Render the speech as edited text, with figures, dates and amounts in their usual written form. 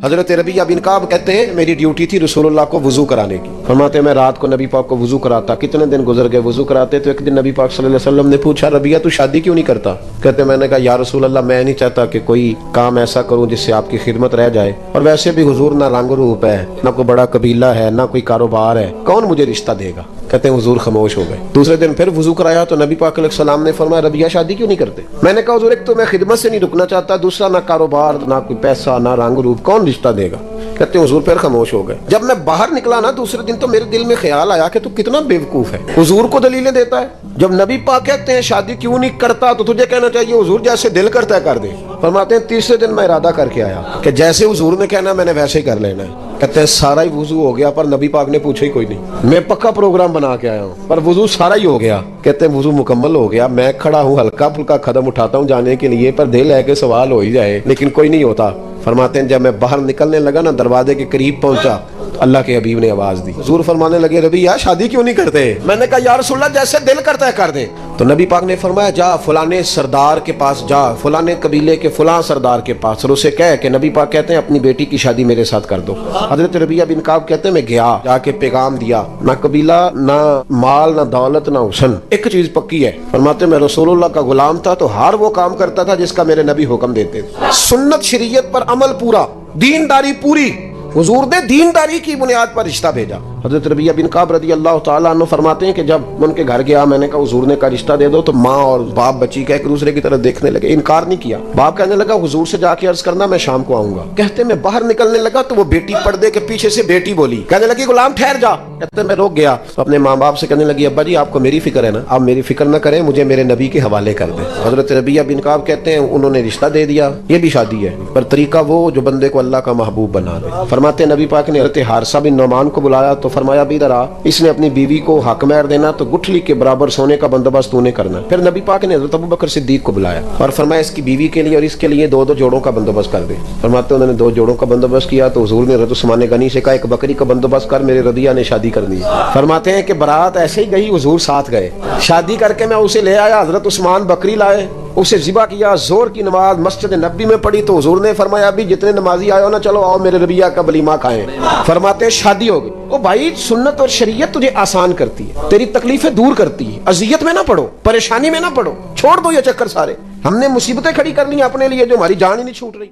हजरत रबिया बिन काब कहते हैं मेरी ड्यूटी थी रसूलुल्लाह को वुजू कराने की। फरमाते मैं रात को नबी पाक को वुजू कराता, कितने दिन गुजर गए वुजू कराते। तो एक दिन नबी पाक सल्लल्लाहु अलैहि वसल्लम ने पूछा रबिया तू शादी क्यों नहीं करता। कहते मैंने कहा या रसूल अल्लाह मैं नहीं चाहता कि कोई काम ऐसा करूं जिससे आपकी खिदमत रह जाए, और वैसे भी हुजूर ना रंग रूप है, ना कोई बड़ा कबीला है, ना कोई कारोबार है, कौन मुझे रिश्ता देगा। कहते हैं हुजूर खामोश हो गए। दूसरे दिन फिर वुजू कराया तो नबी पाक अलैहि सलाम ने फरमाया रबिया शादी क्यों नहीं करते। मैंने कहा हुजूर एक तो मैं खिदमत से नहीं रुकना चाहता, दूसरा ना कारोबार, ना कोई पैसा, ना रंग रूप, कौन रिश्ता देगा। कहते हैं हुजूर फिर खामोश हो गए। जब मैं बाहर निकला ना दूसरे दिन तो मेरे दिल में ख्याल आया कि तू कितना बेवकूफ है, हुजूर को दलीलें देता है। जब नबी पाक कहते हैं शादी क्यों नहीं करता तो तुझे कहना चाहिए हुजूर जैसे दिल करता है कर दे। फरमाते हैं तीसरे दिन मैं इरादा करके आया कि जैसे हुजूर ने कहना मैंने वैसे ही कर लेना है। कहते हैं सारा ही वुजू हो गया पर नबी पाक ने पूछा ही कोई नहीं। मैं पक्का प्रोग्राम बना के आया हूँ पर वुजू सारा ही हो गया। कहते हैं वुजू मुकम्मल हो गया, मैं खड़ा हूँ हल्का फुल्का कदम उठाता हूँ जाने के लिए, पर दिल है कि सवाल हो ही जाए लेकिन कोई नहीं होता। फरमाते हैं जब मैं बाहर निकलने लगा ना दरवाजे के करीब पहुंचा तो अल्लाह के हबीब ने आवाज दी। हुजूर फरमाने लगे रबिया शादी क्यों नहीं करते। मैंने कहा या रसूलल्लाह जैसे दिल करता है कर दे। तो नबी पाक ने फरमाया जा फलाने सरदार के पास जा, फलाने कबीले के फलां सरदार के पास, और उसे कह के नबी पाक कहते हैं अपनी बेटी की शादी मेरे साथ कर दो। हजरत रबिया बिन काब कहते हैं मैं गया, जाके पैगाम दिया, ना कबीला, ना माल, ना दौलत, ना हुस्न, एक चीज पक्की है। फरमाते मैं रसूलुल्लाह का गुलाम था तो हर वो काम करता था जिसका मेरे नबी हुक्म देते थे। सुन्नत शरीयत पर अमल पूरा, दीनदारी पूरी। हुजूर ने दीनदारी की बुनियाद पर रिश्ता भेजा। हजरत रबिया बिन काब रदी अल्लाह तआला अन्हु फरमाते हैं कि जब उनके घर गया मैंने कहा हुजूर ने का रिश्ता दे दो तो माँ और बाप बच्ची का एक दूसरे की तरफ देखने लगे, इनकार नहीं किया। बाप कहने लगा हुजूर से जाके अर्ज करना मैं शाम को आऊंगा। कहते मैं बाहर निकलने लगा तो वो बेटी पर्दे के पीछे से बेटी बोली, कहने लगी गुलाम ठहर जा। कहते मैं रुक गया तो अपने माँ बाप से कहने लगी अब्बा जी आपको मेरी फिक्र है ना, आप मेरी फिक्र न करें, मुझे मेरे नबी के हवाले कर दे। हजरत रबिया बिन काब कहते हैं उन्होंने रिश्ता दे दिया, ये भी शादी है पर तरीका वो जो बंदे को अल्लाह का महबूब बना दे। फरमाते नबी पाक ने हजरत हारिसा बिन नौमान को बुलाया तो फरमाया भी इधर आ, इसने अपनी बीवी को हक महर देना तो गुठली के बराबर सोने का बंदोबस्त तूने करना। फिर नबी पाक ने हजरत अबू बकर सिद्दीक को बुलाया और फरमाया इसकी बीवी के लिए और इसके लिए दो दो जोड़ों का बंदोबस्त कर दे। फरमाते उन्होंने दो जोड़ों का बंदोबस्त किया तो हुजूर ने हजरत उस्मान गनी से कहा एक बकरी का बंदोबस्त कर, मेरे रबिया ने शादी करनी है। फरमाते हैं कि बारात ऐसे ही गई, हुजूर साथ गए, शादी करके मैं उसे ले आया, हजरत उस्मान बकरी लाए, उसे ज़िबा किया, जोर की नमाज मस्जिद नबी में पढ़ी तो हुजूर ने फरमाया अभी जितने नमाजी आए हो ना चलो आओ मेरे रबिया का वलीमा खाएं। फरमाते हैं शादी हो गई। ओ भाई सुन्नत और शरीयत तुझे आसान करती है, तेरी तकलीफें दूर करती है, अजियत में ना पड़ो, परेशानी में ना पड़ो, छोड़ दो ये चक्कर सारे। हमने मुसीबतें खड़ी कर ली अपने लिए जो हमारी जान ही नहीं छूट रही।